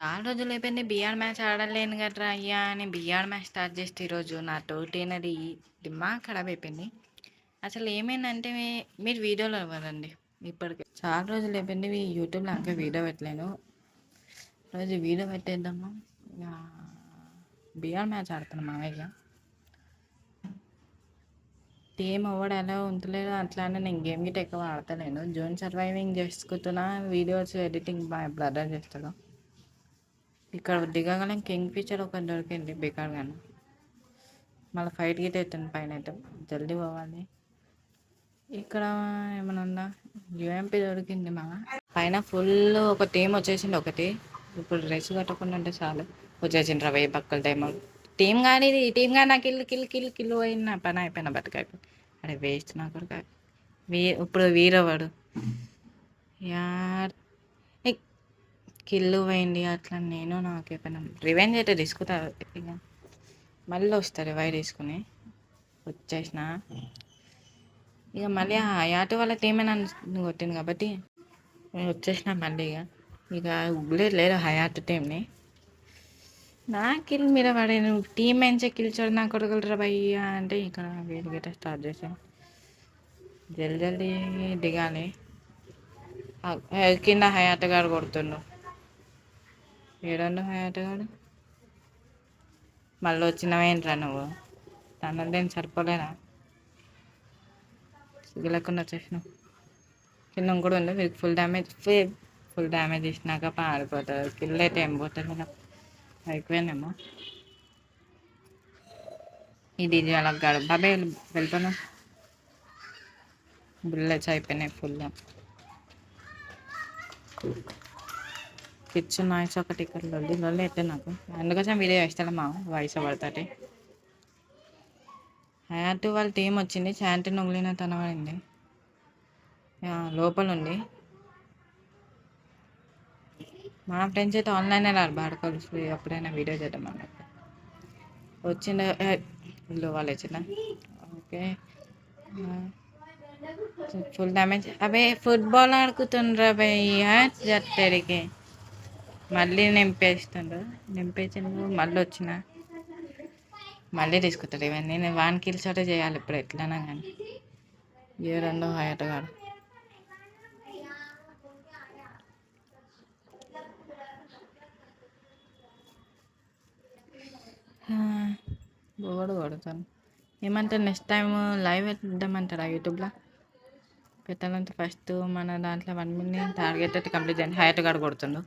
చాలా రోజులైపోయింది BR match ఆడలేను గట్రా అయ్యా అని బీఆర్ మ్యాచ్ స్టార్ట్ చేస్తే ఈరోజు నా తోటేనది దిమాగ్ ఖరాబ్ అయిపోయింది. అసలు ఏమైందంటే మీరు వీడియోలో ఇవ్వరండి. ఇప్పటికి చాలా రోజులు అయిపోయింది యూట్యూబ్లో ఇంకా వీడియో పెట్టలేను. రోజు వీడియో పెట్టేద్దాము. ఇక బీఆర్ మ్యాచ్ ఆడుతున్నాం మామయ్య. టీం ఎవడు ఎలా ఉంటలేదో అట్లానే నేను గేమ్ గిట్ ఎక్కువ ఆడతలేను. జోన్ సర్వైవింగ్ చేసుకుంటున్నా. వీడియోస్ ఎడిటింగ్ మా బ్రదర్ చేస్తాడు. ఇక్కడ దిగగలం కింగ్ ఫిషర్ ఒకటి దొరికింది బేకార్గాను. మళ్ళీ ఫైట్ గిట్ అవుతుంది పైన అయితే జల్దీ పోవాలి. ఇక్కడ ఏమైనా ఉందా? యూఎంపీ దొరికింది మా పైన ఫుల్ ఒక టీం వచ్చేసింది ఒకటి. ఇప్పుడు డ్రెస్ కట్టకుండా ఉంటే చాలు వచ్చేసిండ్రు 1000 పక్కల టైం. టీం కానీ ఇది టీం కానీ నాకు కిల్లు పోయిన నా పని అయిపోయిన బతుకైపోయి. అరే వేస్ట్ నా కొడుకు. ఇప్పుడు వీరవాడు యార్ కిల్లు పోయింది అట్లా. నేను నాకైపోయినా రివెంజ్ అయితే తీసుకుంటా. ఇక మళ్ళీ వస్తారు రివైవ్ తీసుకుని వచ్చేసిన. ఇక మళ్ళీ ఆ యాటు వాళ్ళ టీమే నన్ను కొట్టింది కాబట్టి వచ్చేసిన మళ్ళీ. ఇక ఉగ్గులేదు లేదు హయాట్ టీంని. నా కిల్ మీద పడే నువ్వు టీం మంచిగా కిల్చాడు నా కొడుకులరా భయ్యా అంటే ఇక్కడ వేడి గట్ట స్టార్ట్ చేసాను. జల్దీ దిగాలి. కింద హయాట్ గారు కొడుతుండు. ఏడండు హయాట్ గారు మళ్ళీ వచ్చినవేంట్రా నువ్వు? తనదేం సరిపోలేనా? సిగ్గులేకుండా వచ్చేసినావు. కింద కూడా ఉంది మీకు ఫుల్ డ్యామేజ్ ఇచ్చినాక పారిపోతుంది. కిల్ అయితే ఏం పోతుంది నాకు అయిపోయానేమో. ఇది అలా బాబాయ్ వెళ్ళిపోను. బుల్లెట్స్ అయిపోయినాయి ఫుల్. కిడ్స్ నాయిస్ ఒకటి ఇక్కడ లొల్లి అయితే నాకు అందుకోసం వీడియో వేస్తాను మా వాయిస్ పడుతుంది. హయాట్ వాళ్ళ టీం వచ్చింది. శాంతి నొగిలిన తనబడింది లోపల ఉంది. మా ఫ్రెండ్స్ అయితే ఆన్లైన్ రారు బాడుకోవాలి. ఎప్పుడైనా వీడియో చేద్దాం అన్నట్టు వచ్చిన ఇల్లు వాళ్ళు వచ్చిన. Okay full damage. అవే ఫుట్బాల్ ఆడుకుతుండ్రా భయ్యా జట్టడికి. మళ్ళీ నింపేసిండు మళ్ళీ వచ్చిన. మళ్ళీ తీసుకుంటాడు ఇవన్నీ. నేను 1 కిల్స్ ఒకటే చేయాలి ఇప్పుడు ఎట్లన్నా కానీ. ఏ రెండో హయాటగాడు బోడు కొడతాను. ఏమంటారు నెక్స్ట్ టైం లైవ్ పెట్టద్దామంటారా యూట్యూబ్లో? పెట్టాలంటే ఫస్ట్ మన దాంట్లో 1 మిలియన్ టార్గెట్ అయితే కంప్లీట్ చేయండి. హయాట్ గాడు కొడుతుండు.